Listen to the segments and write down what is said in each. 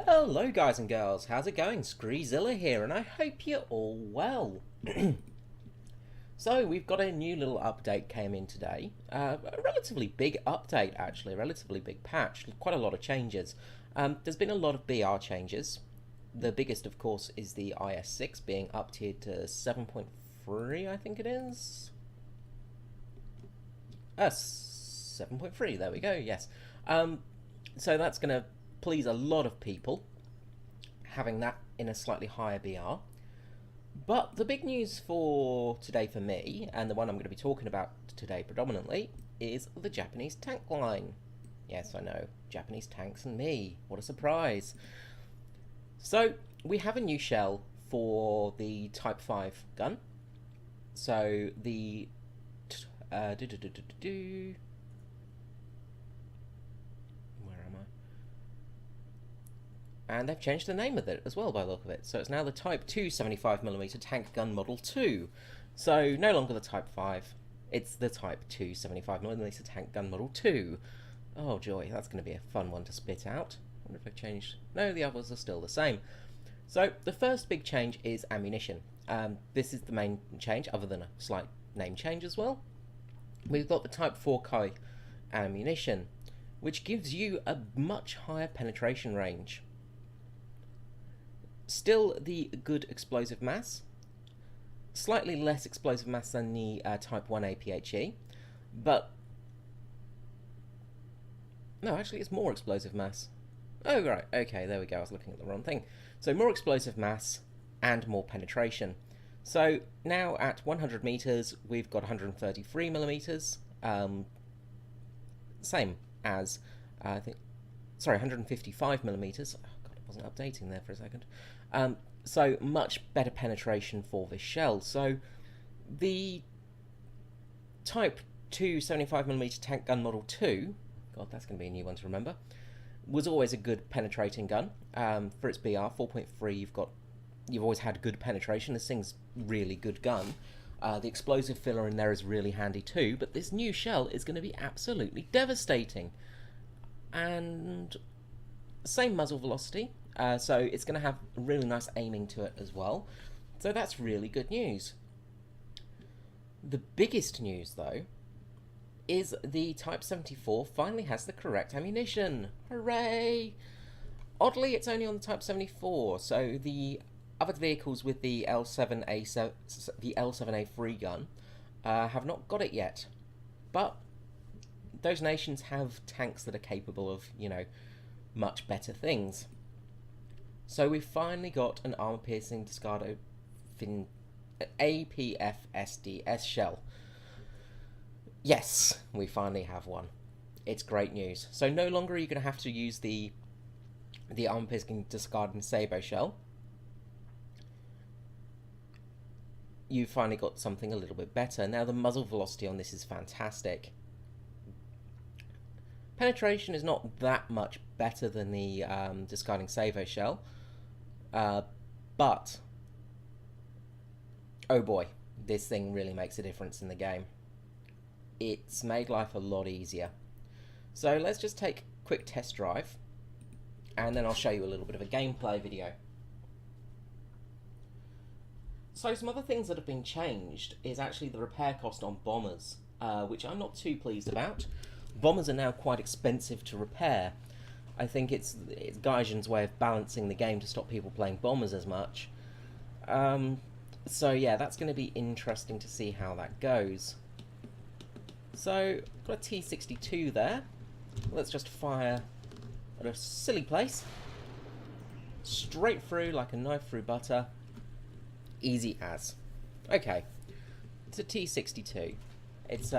Hello guys and girls, how's it going? Screezilla here and I hope you're all well. So we've got a new little update came in today. A relatively big update actually, a relatively big patch, quite a lot of changes. There's been a lot of BR changes. The biggest of course is the IS6 being uptiered to 7.3 I think it is. 7.3, there we go, yes. So that's going to please a lot of people, having that in a slightly higher BR. But the big news for today for me, and the one I'm going to be talking about today predominantly, is the Japanese tank line. Yes, I know, Japanese tanks and me, what a surprise. So, we have a new shell for the Type 5 gun. So, the... And they've changed the name of it as well by the look of it. So it's now the Type 2 75mm Tank Gun Model 2. So no longer the Type 5, it's the Type 2 75mm Tank Gun Model 2. Oh joy, that's going to be a fun one to spit out. I wonder if I've changed... No, the others are still the same. So the first big change is ammunition. This is the main change, other than a slight name change as well. We've got the Type 4 Kai ammunition, which gives you a much higher penetration range. Still the good explosive mass, slightly less explosive mass than the Type 1 APHE, but no, actually it's more explosive mass. Oh right, okay, there we go, I was looking at the wrong thing. So more explosive mass and more penetration. So now at 100 meters we've got 133 millimeters, same as I think, sorry, 155 millimeters. Oh god, it wasn't updating there for a second. So much better penetration for this shell. So the Type 2 75mm Tank Gun Model 2, god that's going to be a new one to remember, was always a good penetrating gun. For its BR 4.3 you've always had good penetration. This thing's really good gun. The explosive filler in there is really handy too, but this new shell is going to be absolutely devastating. And same muzzle velocity. So it's going to have really nice aiming to it as well. So that's really good news. The biggest news, though, is the Type 74 finally has the correct ammunition. Hooray! Oddly, it's only on the Type 74, so the other vehicles with the L7A3 gun have not got it yet. But those nations have tanks that are capable of, you know, much better things. So we've finally got an armor-piercing Discardo Apfsds Shell. Yes, we finally have one. It's great news. So no longer are you going to have to use the armor-piercing Discardo Sabo Shell. You've finally got something a little bit better. Now the muzzle velocity on this is fantastic. Penetration is not that much better than the discarding Savo shell, but oh boy, this thing really makes a difference in the game. It's made life a lot easier. So let's just take a quick test drive, and then I'll show you a little bit of a gameplay video. So some other things that have been changed is actually the repair cost on bombers, which I'm not too pleased about. Bombers are now quite expensive to repair. I think it's Gaijin's way of balancing the game to stop people playing bombers as much. So yeah, that's going to be interesting to see how that goes. So, got a T62 there. Let's just fire at a silly place. Straight through like a knife through butter. Easy as. Okay, it's a T62. It's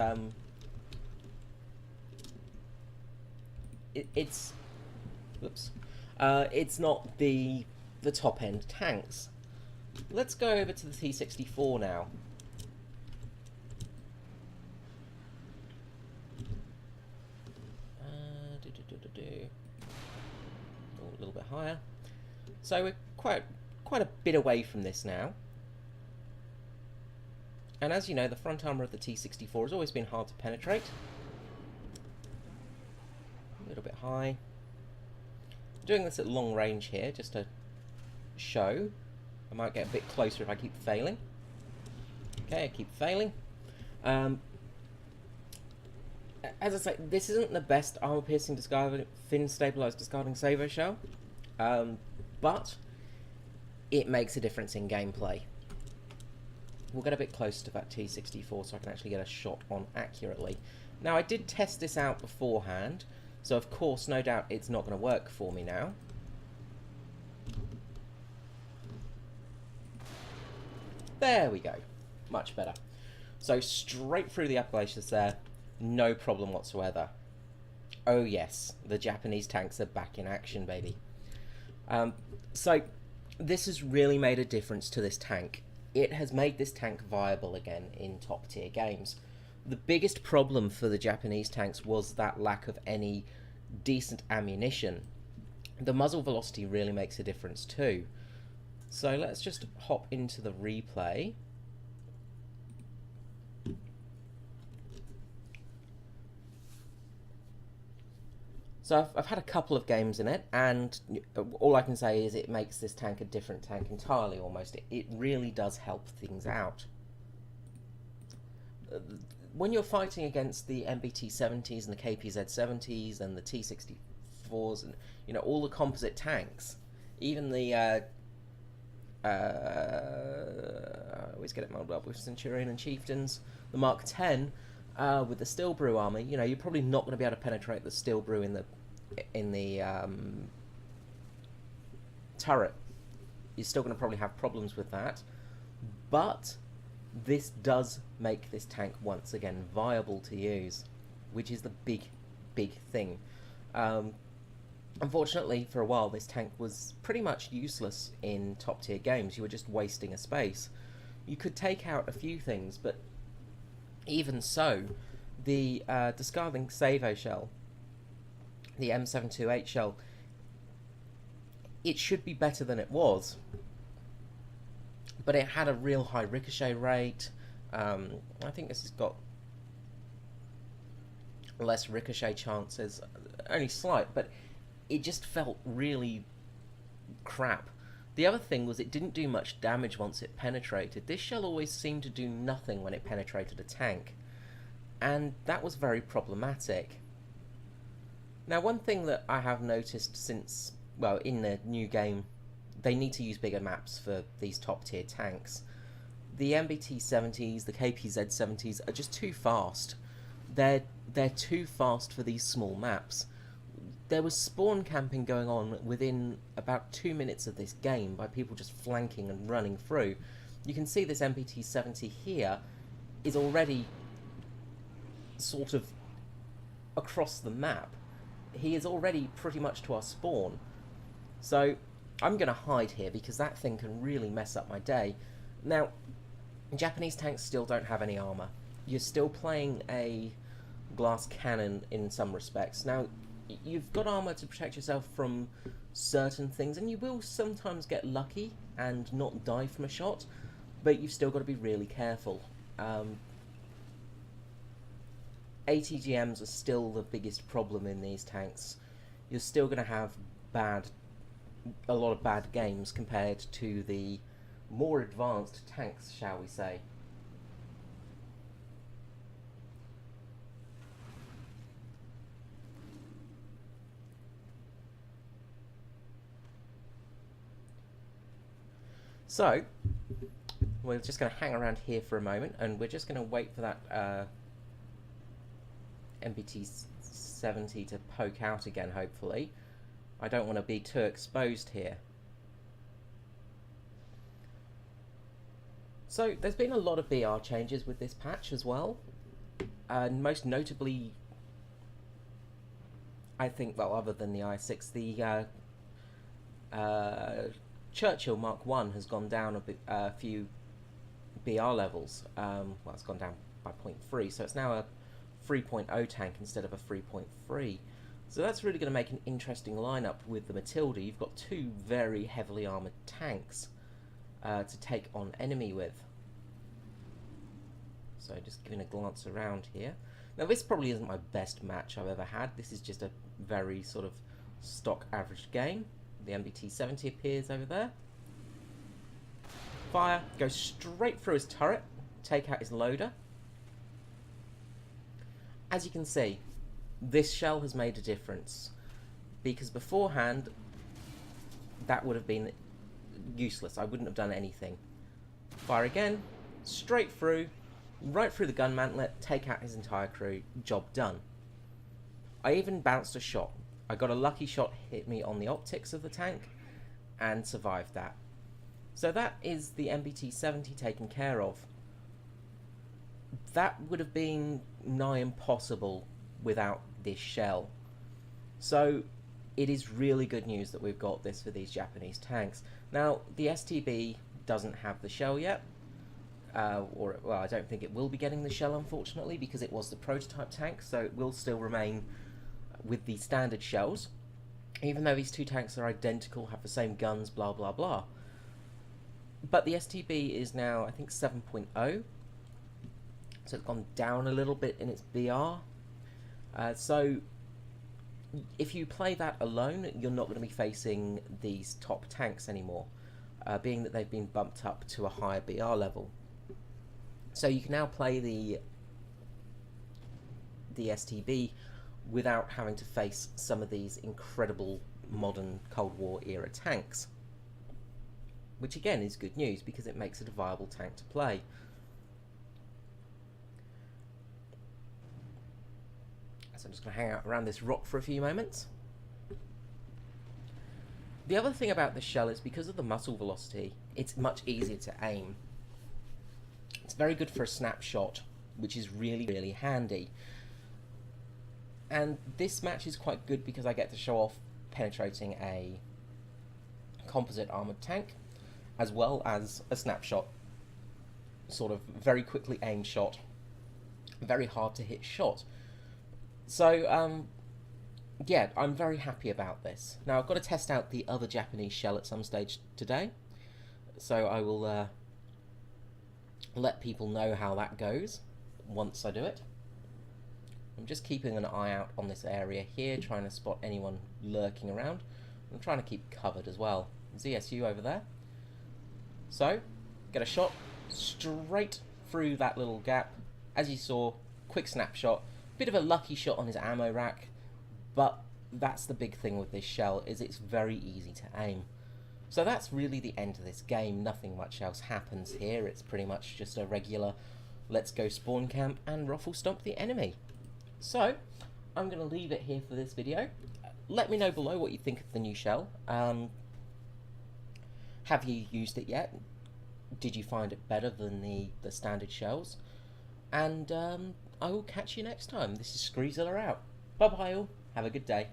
it's not the top end tanks. Let's go over to the T64 now. Oh, a little bit higher. So we're quite a bit away from this now. And as you know, the front armour of the T64 has always been hard to penetrate. A little bit high. doing this at long range here, just to show. I might get a bit closer if I keep failing. Okay, I keep failing. As I say, this isn't the best armor-piercing fin-stabilized discarding Savo Shell, but it makes a difference in gameplay. We'll get a bit closer to that T64 so I can actually get a shot on accurately. Now, I did test this out beforehand, so of course, no doubt it's not going to work for me now. There we go. Much better. So, straight through the upper glaciers there, no problem whatsoever. Oh yes, the Japanese tanks are back in action, baby. So, this has really made a difference to this tank. It has made this tank viable again in top tier games. The biggest problem for the Japanese tanks was that lack of any decent ammunition. The muzzle velocity really makes a difference too. So let's just hop into the replay. So I've had a couple of games in it, and all I can say is it makes this tank a different tank entirely, almost. It really does help things out. When you're fighting against the MBT-70s and the KPZ-70s and the T-64s and, you know, all the composite tanks, even the, I always get it muddled up with Centurion and Chieftains, the Mark 10, with the Steel Brew army, you know, you're probably not going to be able to penetrate the Steel Brew in the turret. You're still going to probably have problems with that, but this does make this tank once again viable to use, which is the big thing. Unfortunately, for a while, this tank was pretty much useless in top tier games. You were just wasting a space. You could take out a few things, but even so, the discarding Savo Shell, the M728 shell, it should be better than it was, but it had a real high ricochet rate. I think this has got less ricochet chances, only slight, but it just felt really crap. The other thing was it didn't do much damage once it penetrated. This shell always seemed to do nothing when it penetrated a tank, and that was very problematic. Now, one thing that I have noticed since, well, in the new game, they need to use bigger maps for these top tier tanks. The MBT-70s, the KPZ-70s are just too fast. They're too fast for these small maps. There was spawn camping going on within about 2 minutes of this game by people just flanking and running through. You can see this MBT-70 here is already sort of across the map. He is already pretty much to our spawn. So I'm going to hide here because that thing can really mess up my day. Now, Japanese tanks still don't have any armor. You're still playing a glass cannon in some respects. Now, you've got armor to protect yourself from certain things, and you will sometimes get lucky and not die from a shot, but you've still got to be really careful. ATGMs are still the biggest problem in these tanks. You're still going to have a lot of bad games compared to the more advanced tanks, shall we say. So, we're just going to hang around here for a moment, and we're just going to wait for that MBT-70 to poke out again, hopefully. I don't want to be too exposed here. So, there's been a lot of BR changes with this patch as well. And most notably, I think, well, other than the i6, the Churchill Mark 1 has gone down a few BR levels. Well, it's gone down by 0.3, so it's now a 3.0 tank instead of a 3.3. So that's really going to make an interesting lineup with the Matilda. You've got two very heavily armoured tanks to take on enemy with. So just giving a glance around here. Now this probably isn't my best match I've ever had. This is just a very sort of stock average gain. The MBT-70 appears over there. Fire, go straight through his turret, take out his loader. As you can see, this shell has made a difference, because beforehand that would have been useless. I wouldn't have done anything. Fire again, straight through, right through the gun mantlet, take out his entire crew, job done. I even bounced a shot. I got a lucky shot, hit me on the optics of the tank, and survived that. So that is the MBT-70 taken care of. That would have been nigh impossible without this shell. So it is really good news that we've got this for these Japanese tanks. Now, the STB doesn't have the shell yet. Well, I don't think it will be getting the shell, unfortunately, because it was the prototype tank, so it will still remain with the standard shells, even though these two tanks are identical, have the same guns, blah blah blah. But the STB is now, I think, 7.0, so it's gone down a little bit in its BR. So if you play that alone, you're not going to be facing these top tanks anymore, being that they've been bumped up to a higher BR level. So you can now play the STB without having to face some of these incredible modern Cold War era tanks, which again is good news because it makes it a viable tank to play. So I'm just going to hang out around this rock for a few moments. The other thing about this shell is because of the muzzle velocity, it's much easier to aim. It's very good for a snapshot, which is really, really handy. And this match is quite good because I get to show off penetrating a composite armoured tank, as well as a snapshot, sort of very quickly aimed shot, very hard to hit shot. So, yeah, I'm very happy about this. Now, I've got to test out the other Japanese shell at some stage today, so I will let people know how that goes once I do it. I'm just keeping an eye out on this area here, trying to spot anyone lurking around. I'm trying to keep covered as well. ZSU over there. So, get a shot straight through that little gap. As you saw, quick snapshot. Bit of a lucky shot on his ammo rack, but that's the big thing with this shell, is it's very easy to aim. So that's really the end of this game. Nothing much else happens here. It's pretty much just a regular let's go spawn camp and ruffle stomp the enemy. So I'm going to leave it here for this video. Let me know below what you think of the new shell. Have you used it yet? Did you find it better than the standard shells? And I will catch you next time. This is Screezilla out. Bye bye all. Have a good day.